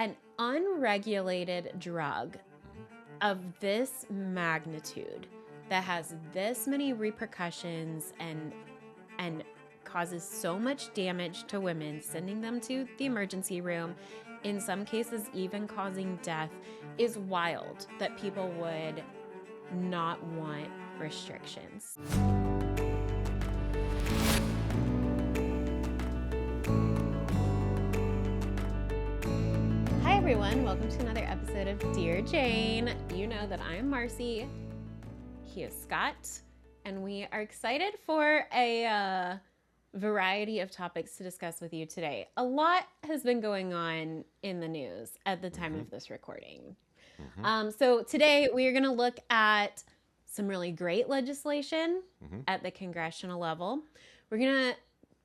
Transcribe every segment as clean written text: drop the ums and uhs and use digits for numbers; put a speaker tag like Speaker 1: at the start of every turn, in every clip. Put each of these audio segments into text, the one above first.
Speaker 1: an unregulated drug of this magnitude that has this many repercussions and causes so much damage to women, sending them to the emergency room, in some cases even causing death, is wild that people would not want restrictions. Hi everyone, welcome to another episode of Dear Jane. You know that I am Marcie, he is Scott, and we are excited for a variety of topics to discuss with you today. A lot has been going on in the news at the time of this recording. So today we are going to look at some really great legislation at the congressional level. We're going to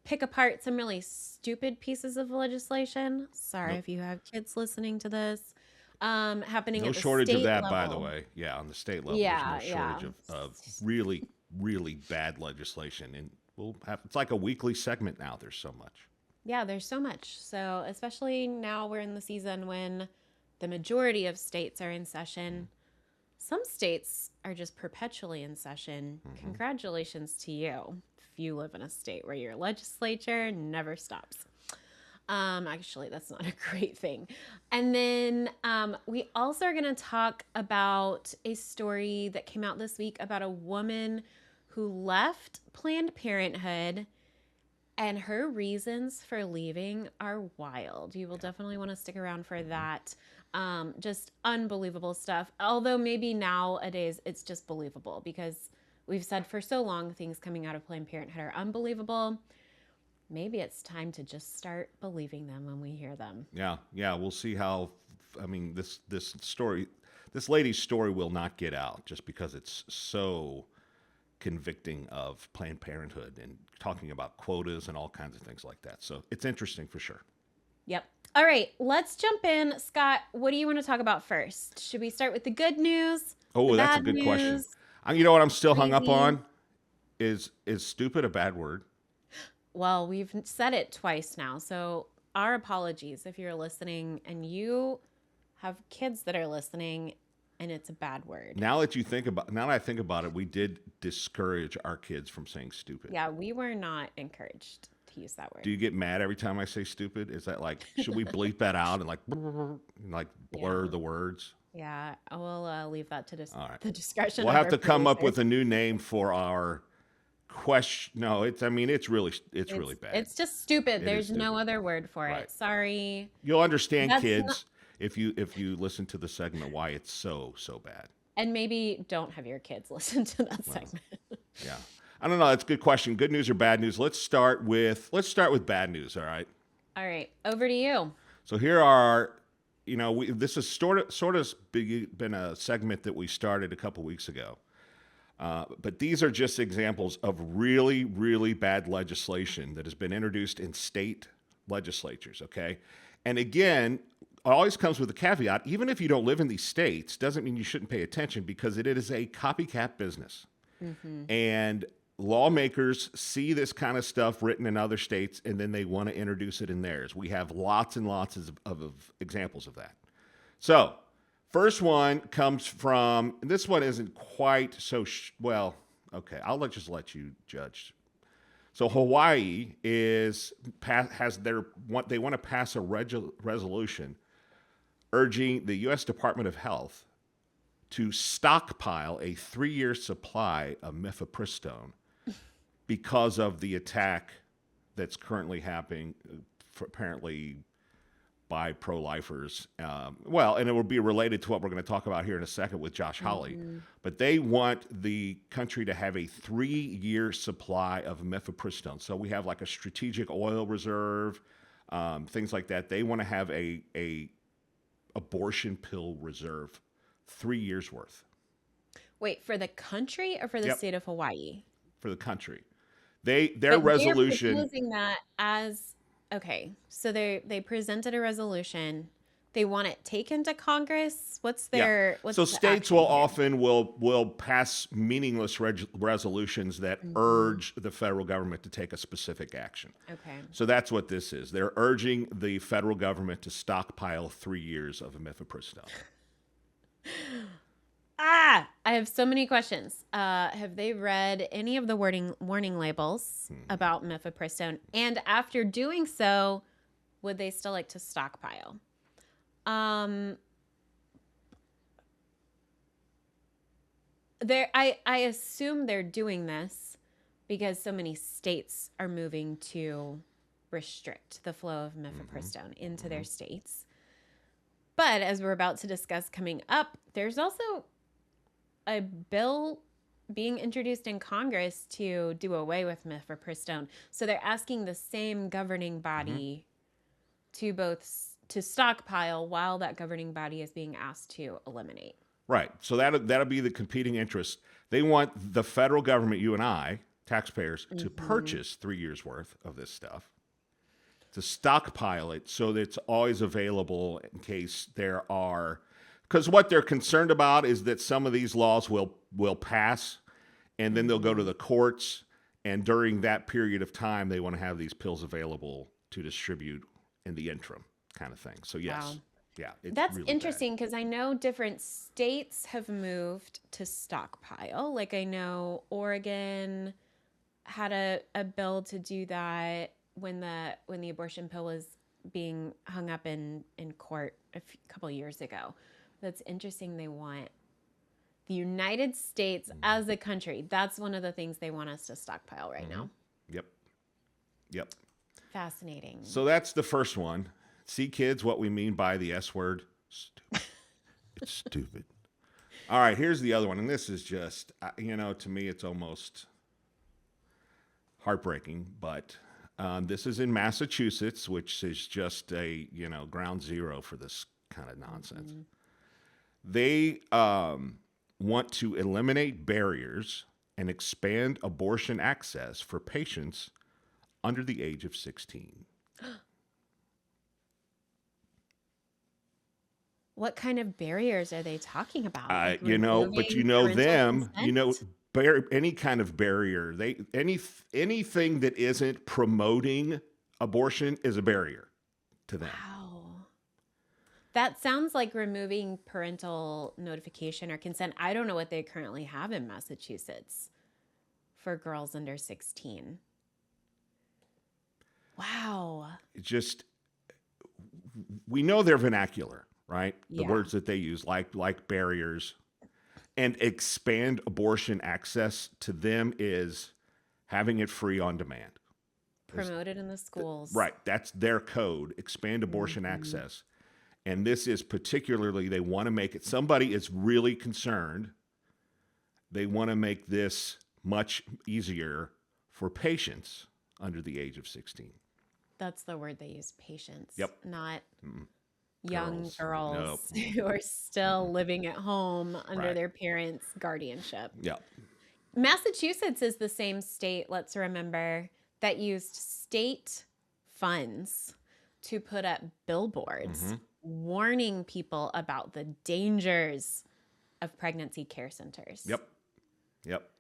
Speaker 1: pick apart some really stupid pieces of legislation. Sorry if you have kids listening to this. Happening
Speaker 2: No
Speaker 1: at the
Speaker 2: shortage
Speaker 1: state
Speaker 2: of that,
Speaker 1: level.
Speaker 2: by the way. Yeah, on the state level,
Speaker 1: Yeah,
Speaker 2: there's no shortage of really, really bad legislation. And it's like a weekly segment now. There's so much.
Speaker 1: Yeah, there's so much. So especially now we're in the season when the majority of states are in session. Some states are just perpetually in session. Congratulations to you if you live in a state where your legislature never stops. Actually, that's not a great thing. And then we also are going to talk about a story that came out this week about a woman who left Planned Parenthood, and her reasons for leaving are wild. You will definitely want to stick around for that. Just unbelievable stuff. Although maybe nowadays it's just believable because we've said for so long things coming out of Planned Parenthood are unbelievable. Maybe it's time to just start believing them when we hear them.
Speaker 2: Yeah. We'll see how. I mean, this lady's story will not get out just because it's so convicting of Planned Parenthood and talking about quotas and all kinds of things like that. So it's interesting for sure.
Speaker 1: Yep. All right, let's jump in. Scott, what do you want to talk about first? Should we start with the good news?
Speaker 2: Oh,
Speaker 1: the
Speaker 2: that's a
Speaker 1: bad
Speaker 2: good question.
Speaker 1: news?
Speaker 2: You know what I'm still hung up
Speaker 1: Crazy?
Speaker 2: on? Is stupid a bad word?
Speaker 1: Well, we've said it twice now, so our apologies if you're listening and you have kids that are listening and it's a bad word.
Speaker 2: Now that I think about it, we did discourage our kids from saying stupid.
Speaker 1: Yeah, we were not encouraged to use that word.
Speaker 2: Do you get mad every time I say stupid? Is that like, should we bleep that out and like blur the words?
Speaker 1: Yeah, I will leave that to
Speaker 2: All right.
Speaker 1: the discretion.
Speaker 2: We'll
Speaker 1: of
Speaker 2: have
Speaker 1: our
Speaker 2: to come up
Speaker 1: producers.
Speaker 2: with a new name for our question. No, it's really bad.
Speaker 1: It's just stupid.
Speaker 2: It
Speaker 1: There's
Speaker 2: is
Speaker 1: no
Speaker 2: stupid.
Speaker 1: other word for
Speaker 2: Right.
Speaker 1: it. Sorry.
Speaker 2: You'll understand,
Speaker 1: That's
Speaker 2: kids, if you listen to the segment, why it's so bad.
Speaker 1: And maybe don't have your kids listen to that segment.
Speaker 2: Yeah. I don't know. That's a good question. Good news or bad news? Let's start with bad news. All right.
Speaker 1: All right, over to you.
Speaker 2: So here are, this is sort of been a segment that we started a couple weeks ago. But these are just examples of really, really bad legislation that has been introduced in state legislatures, okay? And again, it always comes with a caveat. Even if you don't live in these states, doesn't mean you shouldn't pay attention because it is a copycat business. And lawmakers see this kind of stuff written in other states, and then they want to introduce it in theirs. We have lots and lots of examples of that. So, first one comes from, and this one isn't quite so, well, okay, just let you judge. So Hawaii they want to pass a resolution urging the U.S. Department of Health to stockpile a 3-year supply of Mifepristone because of the attack that's currently happening, apparently by pro-lifers. And it will be related to what we're going to talk about here in a second with Josh Hawley. But they want the country to have a 3-year supply of Mifepristone. So we have like a strategic oil reserve, things like that. They want to have a abortion pill reserve, 3 years worth.
Speaker 1: Wait, for the country or for the state of Hawaii?
Speaker 2: For the country. Their resolution.
Speaker 1: They're proposing that as, okay, so they presented a resolution they want it taken to Congress? What's
Speaker 2: Yeah.
Speaker 1: what's
Speaker 2: So
Speaker 1: the
Speaker 2: states
Speaker 1: action
Speaker 2: will
Speaker 1: here?
Speaker 2: often will pass meaningless resolutions that
Speaker 1: Mm-hmm.
Speaker 2: urge the federal government to take a specific action.
Speaker 1: Okay.
Speaker 2: So that's what this is. They're urging the federal government to stockpile 3 years of Mifepristone.
Speaker 1: I have so many questions. Have they read any of the warning labels about mifepristone? And after doing so, would they still like to stockpile? Um, I assume they're doing this because so many states are moving to restrict the flow of mifepristone into their states. But as we're about to discuss coming up, there's also a bill being introduced in Congress to do away with mifepristone. So they're asking the same governing body to stockpile while that governing body is being asked to eliminate.
Speaker 2: Right. So that'll be the competing interest. They want the federal government, you and I, taxpayers, to purchase 3 years worth of this stuff, to stockpile it so that it's always available in case there are, because what they're concerned about is that some of these laws will pass and then they'll go to the courts, and during that period of time they want to have these pills available to distribute in the interim kind of thing. So yes.
Speaker 1: Wow.
Speaker 2: Yeah, it's
Speaker 1: That's
Speaker 2: really
Speaker 1: interesting because I know different states have moved to stockpile. Like I know Oregon had a bill to do that when the abortion pill was being hung up in court couple years ago. That's interesting. They want the United States as a country. That's one of the things they want us to stockpile right now.
Speaker 2: bad. Yep. Yep.
Speaker 1: Fascinating.
Speaker 2: So that's the first one. See, kids, what we mean by the S word? Stupid. It's stupid. All right, here's the other one. And this is just, to me, it's almost heartbreaking. But this is in Massachusetts, which is just a, ground zero for this kind of nonsense. They want to eliminate barriers and expand abortion access for patients under the age of 16.
Speaker 1: What kind of barriers are they talking about? Like
Speaker 2: But
Speaker 1: removing parental
Speaker 2: them,
Speaker 1: consent?
Speaker 2: any kind of barrier, anything that isn't promoting abortion is a barrier to them.
Speaker 1: Wow. That sounds like removing parental notification or consent. I don't know what they currently have in Massachusetts for girls under 16. Wow.
Speaker 2: It's just, we know their vernacular, right? The
Speaker 1: Yeah.
Speaker 2: words that they use, like barriers, and expand abortion access to them is having it free on demand.
Speaker 1: Promoted in the schools.
Speaker 2: Right. That's their code, expand abortion access. And this is particularly, they want to make it, somebody is really concerned. They want to make this much easier for patients under the age of 16.
Speaker 1: That's the word they use, patients.
Speaker 2: Yep.
Speaker 1: Not young girls
Speaker 2: Nope.
Speaker 1: who are still living at home under
Speaker 2: Right.
Speaker 1: their parents' guardianship.
Speaker 2: Yeah.
Speaker 1: Massachusetts is the same state, let's remember, that used state funds to put up billboards warning people about the dangers of pregnancy care centers.
Speaker 2: Yep. Yep.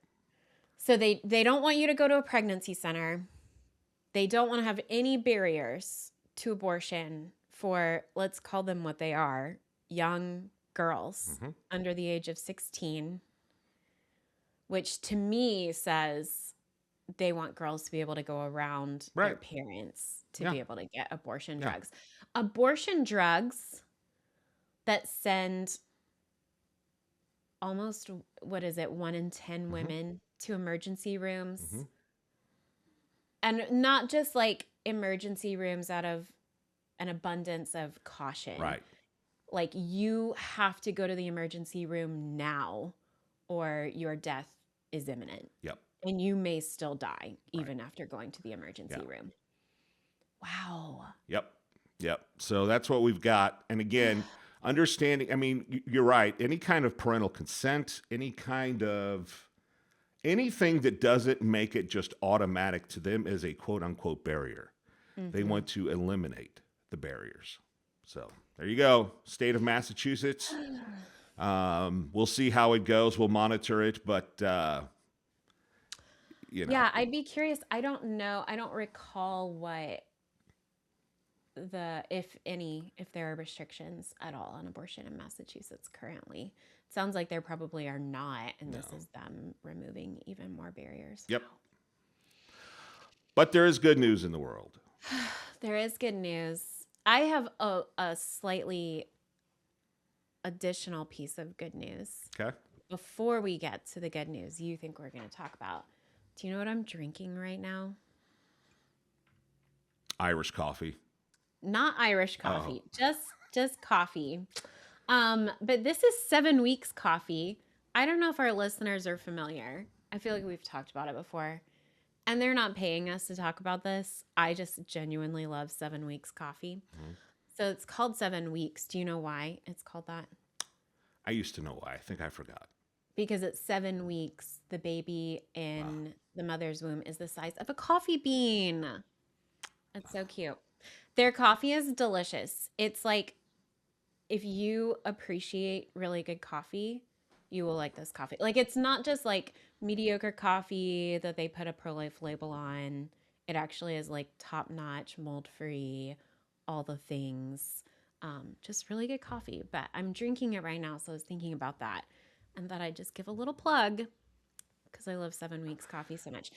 Speaker 1: So they don't want you to go to a pregnancy center. They don't want to have any barriers to abortion for, let's call them what they are, young girls under the age of 16, which to me says they want girls to be able to go around their
Speaker 2: Right.
Speaker 1: parents to
Speaker 2: Yeah.
Speaker 1: be able to get abortion
Speaker 2: Yeah.
Speaker 1: drugs. Abortion drugs that send almost, 1 in 10 women to emergency rooms. And not just like emergency rooms out of an abundance of caution.
Speaker 2: Right.
Speaker 1: Like you have to go to the emergency room now or your death is imminent.
Speaker 2: Yep.
Speaker 1: And you may still die even after going to the emergency room. Wow.
Speaker 2: Yep. Yep. So that's what we've got. And again, understanding, you're right. Any kind of parental consent, anything that doesn't make it just automatic to them is a quote unquote barrier. They want to eliminate the barriers. So There you go. State of Massachusetts. We'll see how it goes. We'll monitor it, but
Speaker 1: Yeah, I'd be curious. I don't know. I don't recall what if there are restrictions at all on abortion in Massachusetts currently. It sounds like there probably are not, and this is them removing even more barriers.
Speaker 2: Yep. But there is good news in the world.
Speaker 1: There is good news. I have a slightly additional piece of good news.
Speaker 2: Okay.
Speaker 1: Before we get to the good news you think we're going to talk about, do you know what I'm drinking right now?
Speaker 2: Irish coffee.
Speaker 1: Not Irish coffee, just coffee. But this is 7 Weeks coffee. I don't know if our listeners are familiar. I feel like we've talked about it before. And they're not paying us to talk about this. I just genuinely love 7 Weeks coffee. Mm-hmm. So it's called 7 Weeks. Do you know why it's called that?
Speaker 2: I used to know why. I think I forgot.
Speaker 1: Because it's 7 weeks. The baby in the mother's womb is the size of a coffee bean. It's so cute. Their coffee is delicious. It's like, if you appreciate really good coffee, you will like this coffee. Like, it's not just like mediocre coffee that they put a pro-life label on. It actually is like top-notch, mold-free, all the things. Just really good coffee. But I'm drinking it right now, so I was thinking about that. And thought I'd just give a little plug because I love 7 Weeks coffee so much.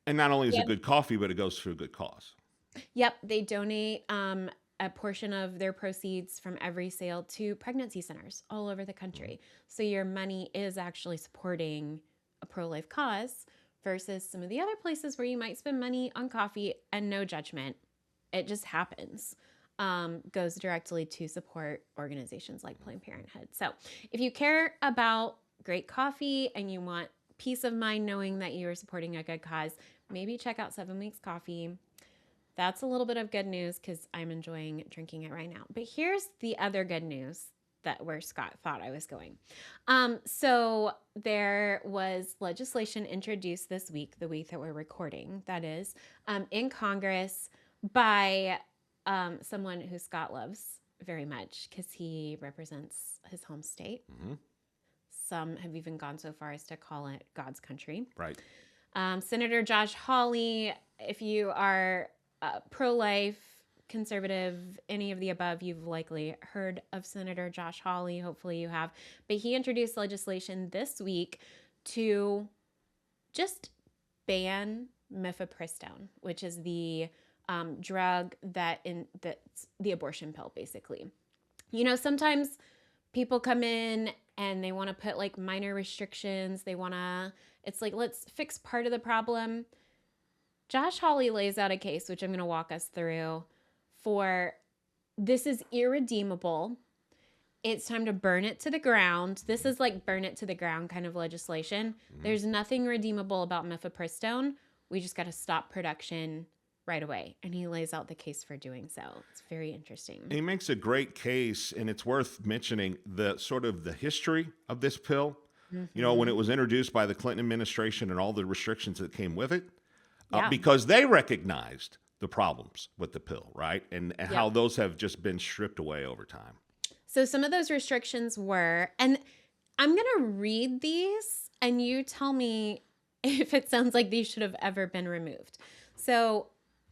Speaker 2: And not only is it good coffee, but it goes to a good cause.
Speaker 1: Yep. They donate a portion of their proceeds from every sale to pregnancy centers all over the country. So your money is actually supporting a pro-life cause versus some of the other places where you might spend money on coffee and no judgment. It just happens. Goes directly to support organizations like Planned Parenthood. So if you care about great coffee and you want peace of mind knowing that you are supporting a good cause, maybe check out 7 Weeks coffee. That's a little bit of good news because I'm enjoying drinking it right now. But here's the other good news where Scott thought I was going. So there was legislation introduced this week, the week that we're recording, that is, in Congress by someone who Scott loves very much because he represents his home state. Mm-hmm. Some have even gone so far as to call it God's country.
Speaker 2: Right.
Speaker 1: Senator Josh Hawley, if you are pro-life, conservative, any of the above, you've likely heard of Senator Josh Hawley. Hopefully you have. But he introduced legislation this week to just ban Mifepristone, which is the drug that's the abortion pill, basically. You know, sometimes people come in and they want to put like minor restrictions. It's like, let's fix part of the problem. Josh Hawley lays out a case, which I'm going to walk us through, for this is irredeemable. It's time to burn it to the ground. This is like burn it to the ground kind of legislation. Mm-hmm. There's nothing redeemable about Mifepristone. We just got to stop production right away. And he lays out the case for doing so. It's very interesting.
Speaker 2: He makes a great case, and it's worth mentioning the sort of the history of this pill. Mm-hmm. You know, when it was introduced by the Clinton administration and all the restrictions that came with it, because they recognized the problems with the pill, right? And how those have just been stripped away over time.
Speaker 1: So some of those restrictions were, and I'm going to read these and you tell me if it sounds like these should have ever been removed. So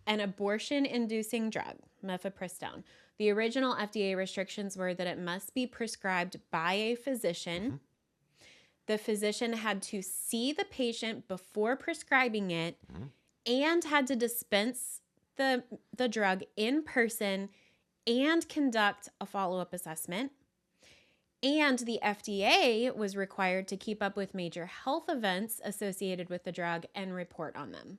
Speaker 1: an abortion-inducing drug, Mifepristone. The original FDA restrictions were that it must be prescribed by a physician. Mm-hmm. The physician had to see the patient before prescribing it, mm-hmm. and had to dispense the drug in person and conduct a follow-up assessment. And the FDA was required to keep up with major health events associated with the drug and report on them.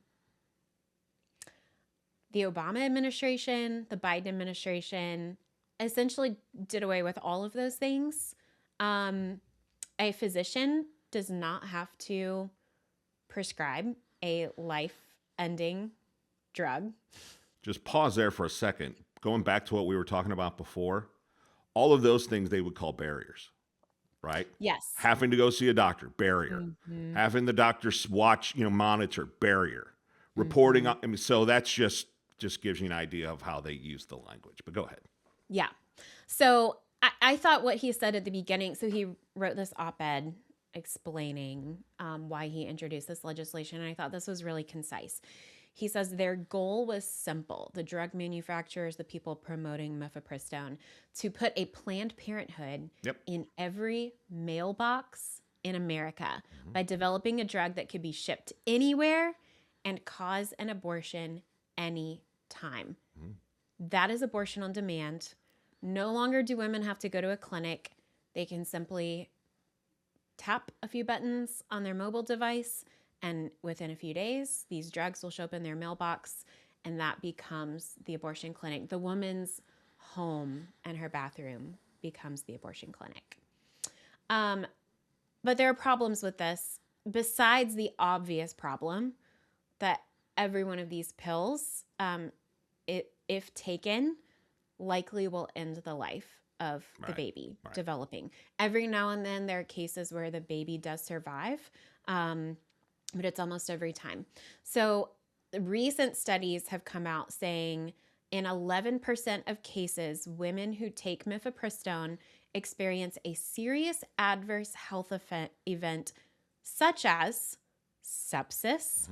Speaker 1: The Obama administration, the Biden administration essentially did away with all of those things. A physician does not have to prescribe a life-ending drug.
Speaker 2: Just pause there for a second. Going back to what we were talking about before, all of those things they would call barriers, right?
Speaker 1: Yes.
Speaker 2: Having to go see a doctor, barrier. Mm-hmm. Having the doctor watch, monitor, barrier. Reporting, mm-hmm. So that's just gives you an idea of how they use the language. But go ahead.
Speaker 1: Yeah. So I thought what he said at the beginning, so he wrote this op-ed explaining why he introduced this legislation, and I thought this was really concise. He says their goal was simple, the drug manufacturers, the people promoting Mifepristone, to put a Planned Parenthood
Speaker 2: Yep.
Speaker 1: in every mailbox in America by developing a drug that could be shipped anywhere and cause an abortion anytime. That is abortion on demand. No longer do women have to go to a clinic. They can simply tap a few buttons on their mobile device, and within a few days, these drugs will show up in their mailbox, and that becomes the abortion clinic. The woman's home and her bathroom becomes the abortion clinic. But there are problems with this, besides the obvious problem that every one of these pills, if taken, likely will end the life of the baby developing. Every now and then there are cases where the baby does survive, but it's almost every time. So recent studies have come out saying in 11% of cases, women who take Mifepristone experience a serious adverse health event such as sepsis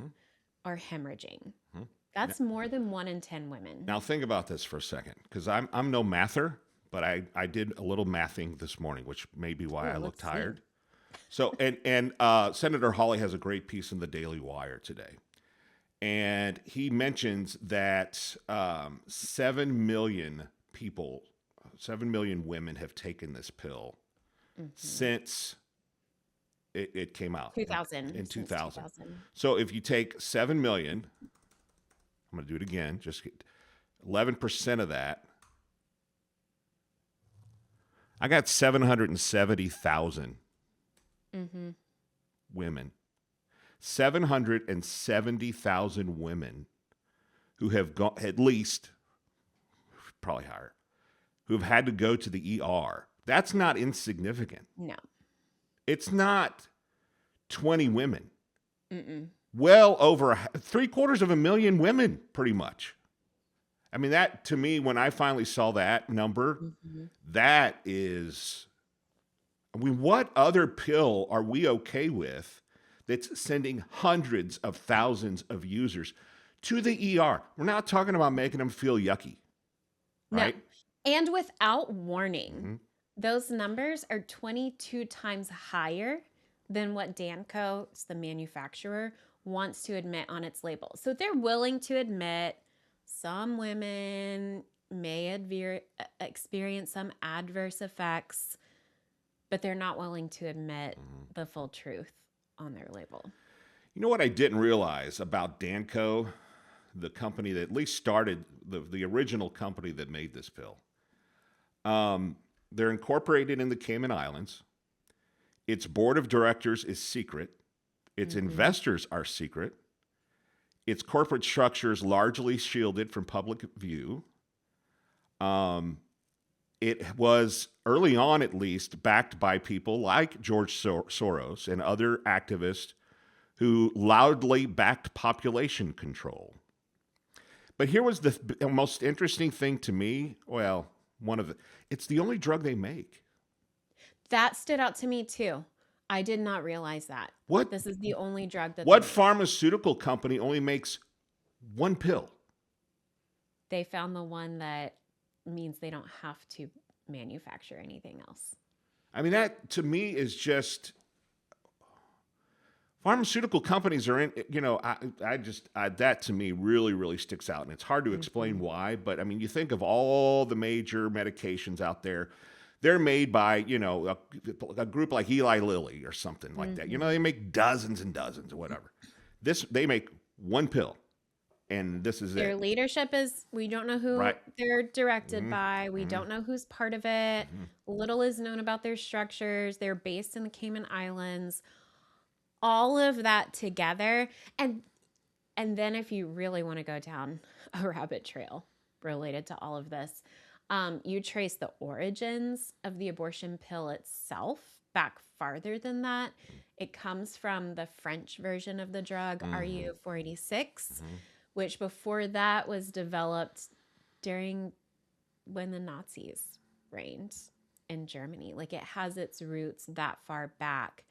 Speaker 1: or hemorrhaging. That's more than 1 in 10 women.
Speaker 2: Now think about this for a second, because I'm no mather, but I did a little mathing this morning, which may be why I look tired. So and Senator Hawley has a great piece in the Daily Wire today, and he mentions that 7 million people, 7 million women have taken this pill since it came out
Speaker 1: 2000.
Speaker 2: in 2000. So if you take 7 million, I'm going to do it again, just 11% of that, I got 770,000 women. 770,000 women who have gone, at least, probably higher, who have had to go to the ER. That's not insignificant.
Speaker 1: No.
Speaker 2: It's not 20 women. Well over 750,000 women, pretty much. I mean, that to me, when I finally saw that number, that is, I mean, what other pill are we okay with that's sending hundreds of thousands of users to the ER? We're not talking about making them feel yucky, right?
Speaker 1: No. And without warning, those numbers are 22 times higher than what Danco, the manufacturer, wants to admit on its label. So they're willing to admit some women may experience some adverse effects, but they're not willing to admit the full truth on their label.
Speaker 2: You know what I didn't realize about Danco, the company that at least started, the original company that made this pill? They're incorporated in the Cayman Islands. Its board of directors is secret. Its investors are secret. Its corporate structure is largely shielded from public view. It was, early on at least, backed by people like George Soros and other activists who loudly backed population control. But here was the most interesting thing to me. Well, it's the only drug they make.
Speaker 1: That stood out to me too. I did not realize that.
Speaker 2: What?
Speaker 1: This is the only drug that
Speaker 2: What pharmaceutical company only makes one pill?
Speaker 1: They found the one that means they don't have to manufacture anything else.
Speaker 2: I mean, that to me is just, pharmaceutical companies are in, that to me really, really sticks out. And it's hard to explain why, but I mean, you think of all the major medications out there, they're made by, a group like Eli Lilly or something like that. They make dozens and dozens or whatever. They make one pill, and this is
Speaker 1: Their
Speaker 2: it.
Speaker 1: leadership is, we don't know who they're directed by. We don't know who's part of it. Little is known about their structures. They're based in the Cayman Islands. All of that together. And then if you really want to go down a rabbit trail related to all of this, you trace the origins of the abortion pill itself back farther than that. It comes from the French version of the drug, RU-486, which before that was developed when the Nazis reigned in Germany. Like, it has its roots that far back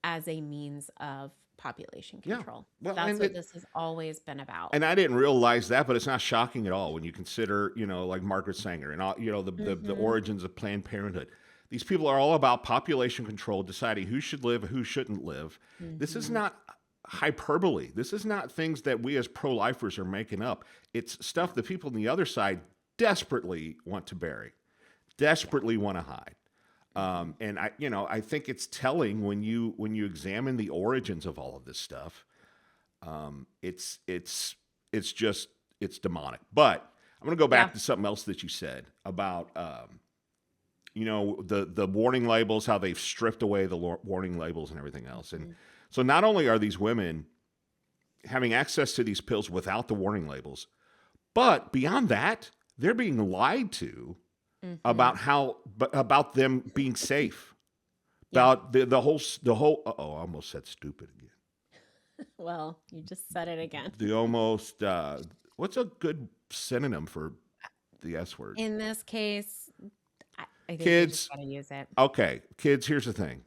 Speaker 1: as a means of population
Speaker 2: Yeah.
Speaker 1: control.
Speaker 2: Well,
Speaker 1: That's what this has always been about.
Speaker 2: and I didn't realize that, but it's not shocking at all when you consider, like Margaret Sanger and all, the origins of Planned Parenthood. These people are all about population control, deciding who should live, who shouldn't live. This is not hyperbole. This is not things that we as pro-lifers are making up. It's stuff that people on the other side desperately want to bury, desperately want to hide. And I think it's telling when you examine the origins of all of this stuff. It's demonic. But I'm going to go back to something else that you said about the warning labels, how they've stripped away the warning labels and everything else. And so not only are these women having access to these pills without the warning labels, but beyond that, they're being lied to about them being safe. About the whole I almost said stupid again.
Speaker 1: Well, you just said it again.
Speaker 2: The almost what's a good synonym for the S word?
Speaker 1: In this case, I think
Speaker 2: kids,
Speaker 1: you just gotta use it.
Speaker 2: Okay, kids, here's the thing.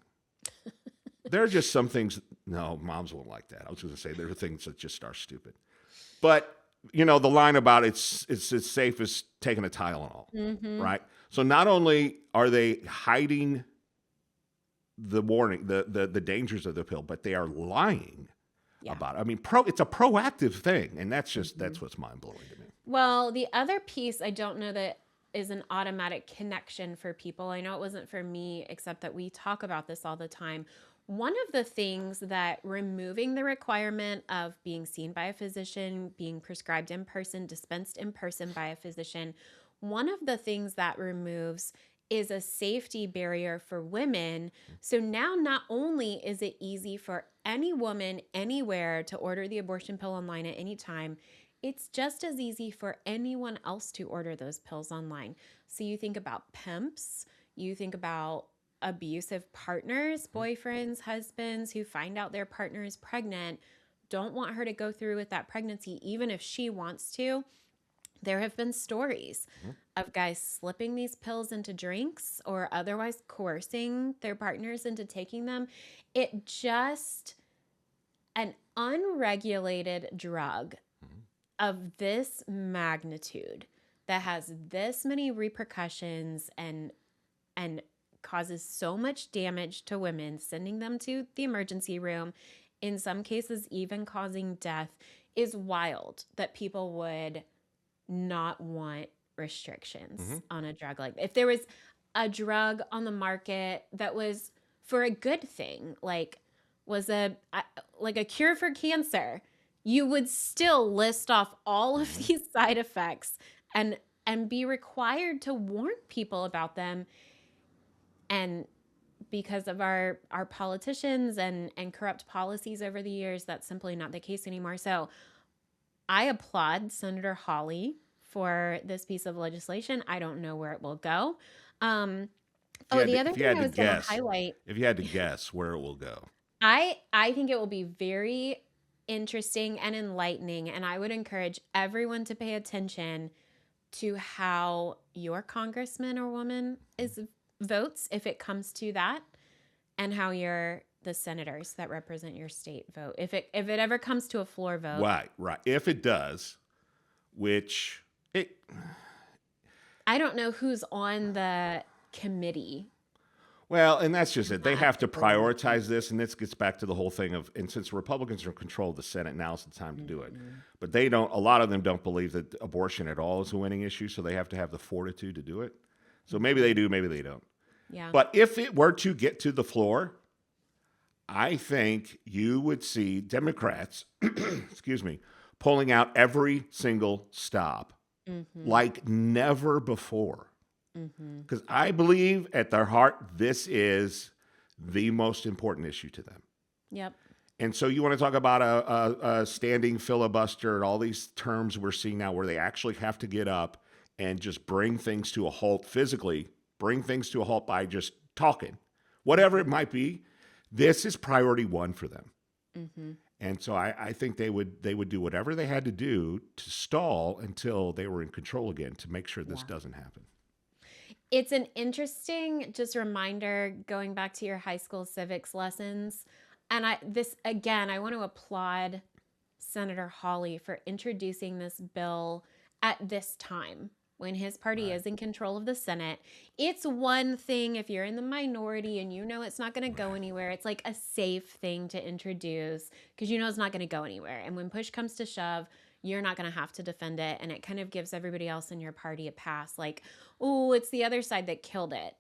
Speaker 2: There are just some things. No, moms won't like that. I was going to say there are things that just are stupid. But the line about it's as safe as taking a Tylenol, right? So not only are they hiding the warning, the dangers of the pill, but they are lying about it. I mean, it's a proactive thing, and that's what's mind blowing to me.
Speaker 1: Well, the other piece, I don't know that is an automatic connection for people. I know it wasn't for me, except that we talk about this all the time. One of the things that removing the requirement of being seen by a physician, being prescribed in person, dispensed in person by a physician, one of the things that removes is a safety barrier for women. So now not only is it easy for any woman anywhere to order the abortion pill online at any time, it's just as easy for anyone else to order those pills online. So you think about pimps, you think about abusive partners, boyfriends, husbands who find out their partner is pregnant, don't want her to go through with that pregnancy, even if she wants to. There have been stories of guys slipping these pills into drinks or otherwise coercing their partners into taking them. It just, an unregulated drug of this magnitude that has this many repercussions and causes so much damage to women, sending them to the emergency room, in some cases even causing death, is wild that people would not want restrictions on a drug like that. If there was a drug on the market that was for a good thing, like was a cure for cancer, you would still list off all of these side effects and be required to warn people about them. And because of our politicians and corrupt policies over the years, that's simply not the case anymore. So I applaud Senator Hawley for this piece of legislation. I don't know where it will go. The other thing I was going to highlight.
Speaker 2: If you had to guess where it will go.
Speaker 1: I think it will be very interesting and enlightening, and I would encourage everyone to pay attention to how your congressman or woman votes if it comes to that, and how the senators that represent your state vote if it ever comes to a floor vote.
Speaker 2: Right. If it does, which
Speaker 1: I don't know who's on the committee.
Speaker 2: Well, and that's just it. They have to prioritize this, and this gets back to the whole thing of, and since Republicans are in control of the Senate, now's the time to do it. But a lot of them don't believe that abortion at all is a winning issue, so they have to have the fortitude to do it. So maybe they do, maybe they don't.
Speaker 1: Yeah.
Speaker 2: But if it were to get to the floor, I think you would see Democrats, pulling out every single stop like never before. Because I believe at their heart, this is the most important issue to them.
Speaker 1: Yep.
Speaker 2: And so you want to talk about a standing filibuster and all these terms we're seeing now where they actually have to get up and just bring things to a halt physically, bring things to a halt by just talking, whatever it might be. This is priority one for them. And so I think they would do whatever they had to do to stall until they were in control again to make sure this doesn't happen.
Speaker 1: It's an interesting just reminder going back to your high school civics lessons. And I want to applaud Senator Hawley for introducing this bill at this time when his party
Speaker 2: Right.
Speaker 1: is in control of the Senate. It's one thing if you're in the minority and you know it's not going to go anywhere. It's like a safe thing to introduce because you know it's not going to go anywhere. And when push comes to shove, you're not going to have to defend it. And it kind of gives everybody else in your party a pass. Like, oh, it's the other side that killed it.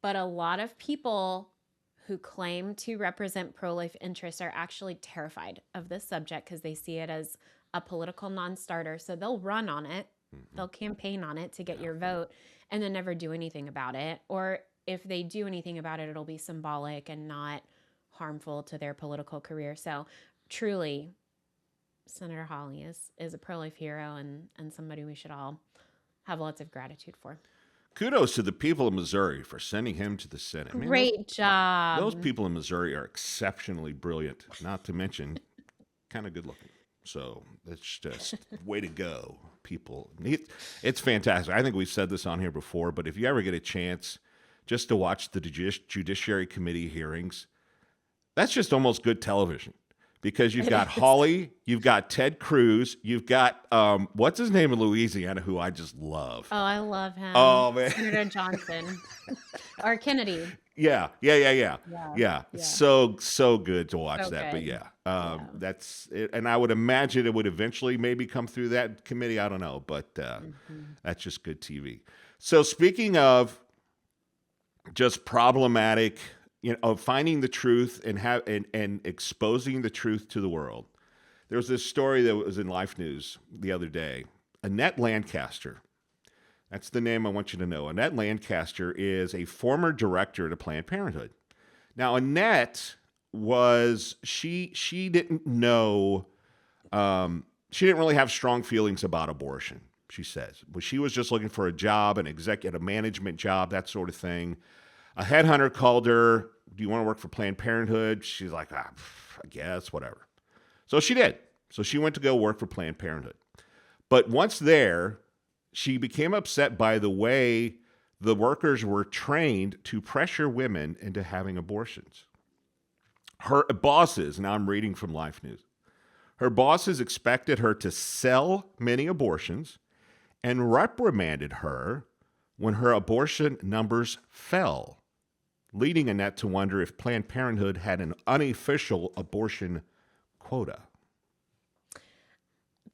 Speaker 1: But a lot of people who claim to represent pro-life interests are actually terrified of this subject because they see it as a political non-starter. So they'll run on it. They'll campaign on it to get your vote and then never do anything about it. Or if they do anything about it, it'll be symbolic and not harmful to their political career. So truly, Senator Hawley is a pro-life hero and somebody we should all have lots of gratitude for.
Speaker 2: Kudos to the people of Missouri for sending him to the Senate. Man,
Speaker 1: Great
Speaker 2: those
Speaker 1: job.
Speaker 2: people in Missouri are exceptionally brilliant, not to mention kind of good looking. So it's just way to go, people. It's fantastic. I think we've said this on here before, but if you ever get a chance just to watch the Judiciary Committee hearings, that's just almost good television. Because you've got Hawley, you've got Ted Cruz, you've got what's his name in Louisiana, who I just love.
Speaker 1: Oh, I love him.
Speaker 2: Oh man,
Speaker 1: Senator Johnson or Kennedy.
Speaker 2: yeah.
Speaker 1: Yeah.
Speaker 2: So good to watch
Speaker 1: So
Speaker 2: that. But
Speaker 1: good.
Speaker 2: yeah, that's it. And I would imagine it would eventually maybe come through that committee. I don't know, but that's just good TV. So speaking of just problematic, of finding the truth and exposing the truth to the world. There was this story that was in Life News the other day. Annette Lancaster, that's the name I want you to know. Annette Lancaster is a former director to Planned Parenthood. Now, Annette she didn't know, she didn't really have strong feelings about abortion, she says. But she was just looking for a job, an executive management job, that sort of thing. A headhunter called her, do you want to work for Planned Parenthood? She's like, I guess, whatever. So she did. So she went to go work for Planned Parenthood. But once there, she became upset by the way the workers were trained to pressure women into having abortions. Her bosses, now I'm reading from Life News, her bosses expected her to sell many abortions and reprimanded her when her abortion numbers fell, leading Annette to wonder if Planned Parenthood had an unofficial abortion quota.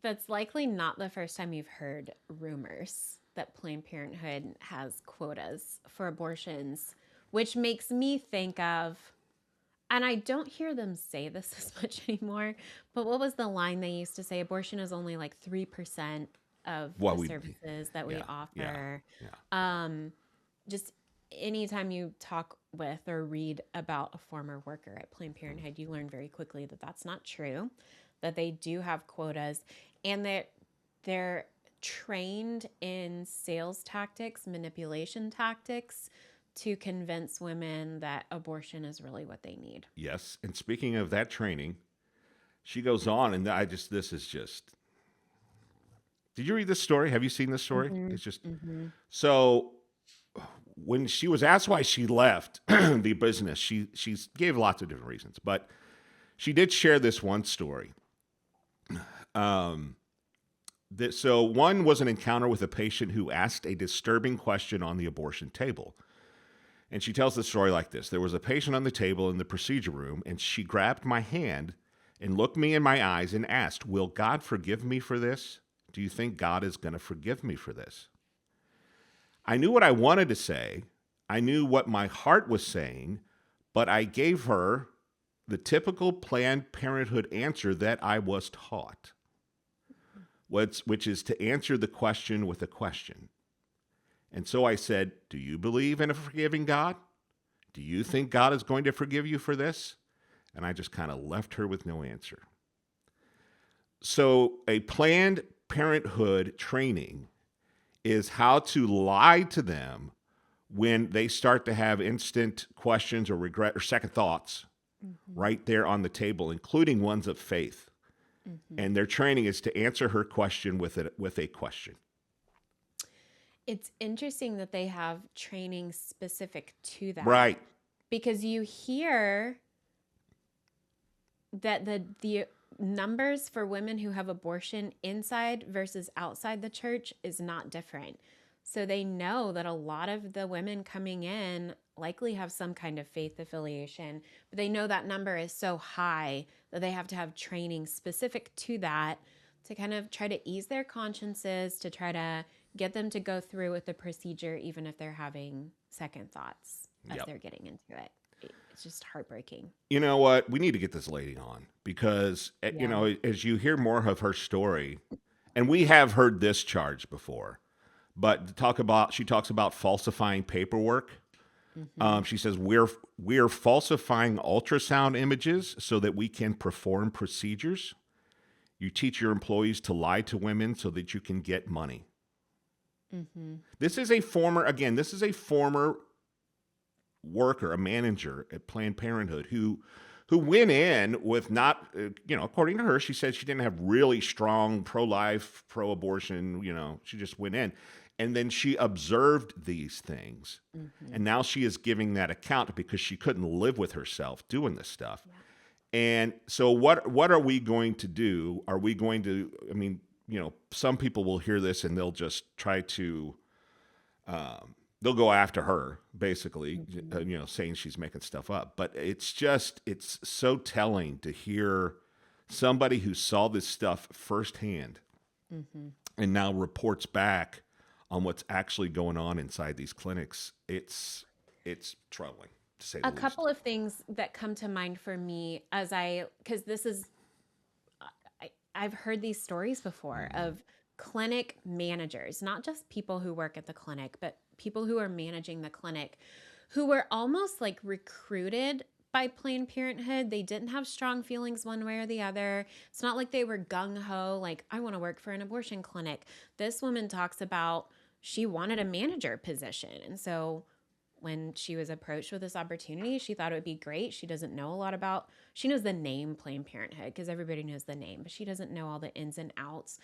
Speaker 1: That's likely not the first time you've heard rumors that Planned Parenthood has quotas for abortions, which makes me think of, and I don't hear them say this as much anymore, but what was the line they used to say? Abortion is only like 3% of the services that we offer.
Speaker 2: Yeah.
Speaker 1: Just anytime you talk with or read about a former worker at Planned Parenthood, you learn very quickly that that's not true, that they do have quotas, and that they're trained in sales tactics, manipulation tactics to convince women that abortion is really what they need.
Speaker 2: Yes. And speaking of that training, she goes on, and this is just. Did you read this story? Have you seen this story?
Speaker 1: Mm-hmm.
Speaker 2: It's just so. When she was asked why she left the business, she gave lots of different reasons, but she did share this one story. So one was an encounter with a patient who asked a disturbing question on the abortion table. And she tells the story like this. There was a patient on the table in the procedure room, and she grabbed my hand and looked me in my eyes and asked, "Will God forgive me for this? Do you think God is going to forgive me for this?" I knew what I wanted to say. I knew what my heart was saying, but I gave her the typical Planned Parenthood answer that I was taught, which is to answer the question with a question. And so I said, "Do you believe in a forgiving God? Do you think God is going to forgive you for this?" And I just kind of left her with no answer. So a Planned Parenthood training is how to lie to them when they start to have instant questions or regret or second thoughts right there on the table, including ones of faith. And their training is to answer her question with a question.
Speaker 1: It's interesting that they have training specific to that
Speaker 2: Right.
Speaker 1: because you hear that the numbers for women who have abortion inside versus outside the church is not different. So they know that a lot of the women coming in likely have some kind of faith affiliation, but they know that number is so high that they have to have training specific to that to kind of try to ease their consciences, to try to get them to go through with the procedure, even if they're having second thoughts as
Speaker 2: Yep.
Speaker 1: they're getting into it. It's just heartbreaking.
Speaker 2: You know what? We need to get this lady on because,
Speaker 1: Yeah.
Speaker 2: as you hear more of her story, and we have heard this charge before, but she talks about falsifying paperwork.
Speaker 1: Mm-hmm.
Speaker 2: She says we're falsifying ultrasound images so that we can perform procedures. You teach your employees to lie to women so that you can get money.
Speaker 1: Mm-hmm.
Speaker 2: This is a former worker, a manager at Planned Parenthood who went in with not, according to her, she said she didn't have really strong pro-life, pro-abortion, she just went in. And then she observed these things.
Speaker 1: Mm-hmm.
Speaker 2: And now she is giving that account because she couldn't live with herself doing this stuff.
Speaker 1: Yeah.
Speaker 2: And so what are we going to do? Are we going to, I mean, some people will hear this and they'll just try to, they'll go after her, basically,
Speaker 1: Mm-hmm.
Speaker 2: saying she's making stuff up. But it's so telling to hear somebody who saw this stuff firsthand
Speaker 1: Mm-hmm.
Speaker 2: and now reports back on what's actually going on inside these clinics. It's troubling, to say the
Speaker 1: A
Speaker 2: least.
Speaker 1: couple of things that come to mind for me because this is, I've heard these stories before
Speaker 2: Mhm.
Speaker 1: of clinic managers, not just people who work at the clinic, but people who are managing the clinic who were almost like recruited by Planned Parenthood. They didn't have strong feelings one way or the other. It's not like they were gung ho, like, I want to work for an abortion clinic. This woman talks about she wanted a manager position. And so when she was approached with this opportunity, she thought it would be great. She doesn't know a lot about, she knows the name Planned Parenthood because everybody knows the name, but she doesn't know all the ins and outs.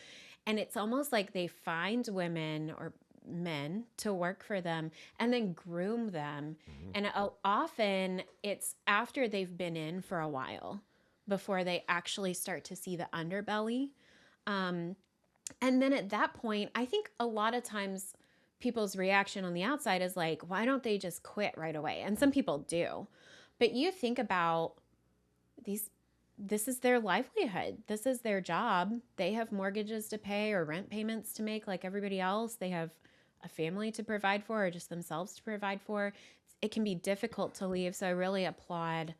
Speaker 1: And it's almost like they find women or men to work for them and then groom them.
Speaker 2: Mhm.
Speaker 1: And often it's after they've been in for a while before they actually start to see the underbelly. Um, and then at that point, I think a lot of times people's reaction on the outside is like, why don't they just quit right away? And some people do. But you think about these, this is their livelihood. This is their job. They have mortgages to pay or rent payments to make like everybody else. They have a family to provide for or just themselves to provide for. It can be difficult to leave. So I really applaud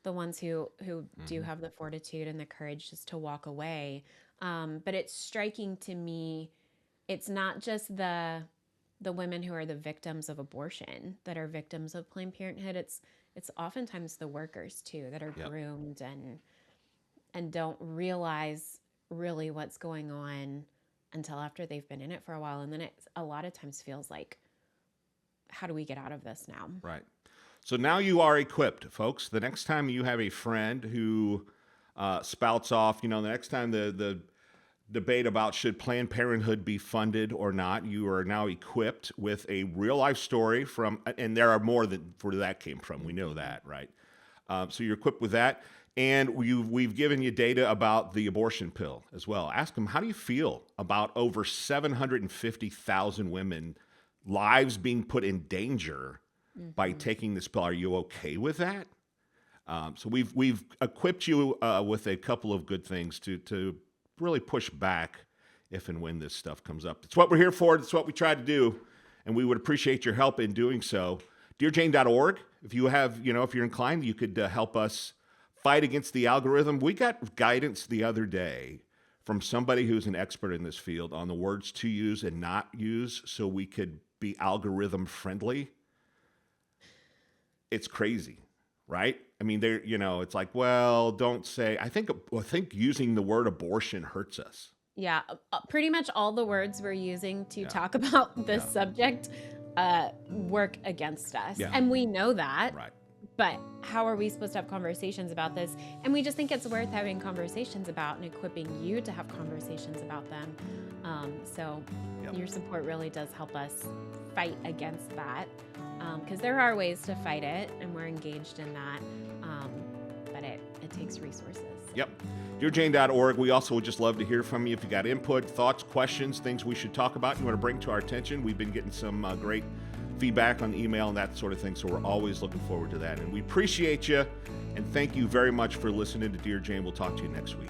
Speaker 1: the ones who do
Speaker 2: Mhm.
Speaker 1: have the fortitude and the courage just to walk away. But it's striking to me. It's not just the women who are the victims of abortion that are victims of Planned Parenthood. It's oftentimes the workers too that are
Speaker 2: Yep.
Speaker 1: groomed and don't realize really what's going on until after they've been in it for a while. And then it a lot of times feels like, how do we get out of this now?
Speaker 2: Right. So now you are equipped, folks. The next time you have a friend who spouts off, the next time the debate about should Planned Parenthood be funded or not, you are now equipped with a real life story from, and there are more than where that came from. We know
Speaker 1: Mhm.
Speaker 2: that, right? So you're equipped with that. And we've given you data about the abortion pill as well. Ask them, how do you feel about over 750,000 women lives being put in danger by
Speaker 1: Mhm.
Speaker 2: taking this pill? Are you okay with that? So we've equipped you with a couple of good things to really push back if and when this stuff comes up. It's what we're here for. It's what we try to do, and we would appreciate your help in doing so. DearJane.org. If you have, if you're inclined, you could help us fight against the algorithm. We got guidance the other day from somebody who's an expert in this field on the words to use and not use, so we could be algorithm friendly. It's crazy, right? I mean, it's like, well, don't say. I think using the word abortion hurts us.
Speaker 1: Yeah, pretty much all the words we're using to
Speaker 2: Yeah,
Speaker 1: talk about this
Speaker 2: yeah,
Speaker 1: subject work against us.
Speaker 2: yeah.
Speaker 1: And we know that,
Speaker 2: Right.
Speaker 1: But how are we supposed to have conversations about this? And we just think it's worth having conversations about and equipping you to have conversations about them. So your support really does help us fight against that, because there are ways to fight it, and we're engaged in that, but it takes resources.
Speaker 2: Yep. DearJane.org. We also would just love to hear from you. If you got input, thoughts, questions, things we should talk about, you want to bring to our attention. We've been getting some great feedback on email and that sort of thing, so we're always looking forward to that. And we appreciate you, and thank you very much for listening to Dear Jane. We'll talk to you next week.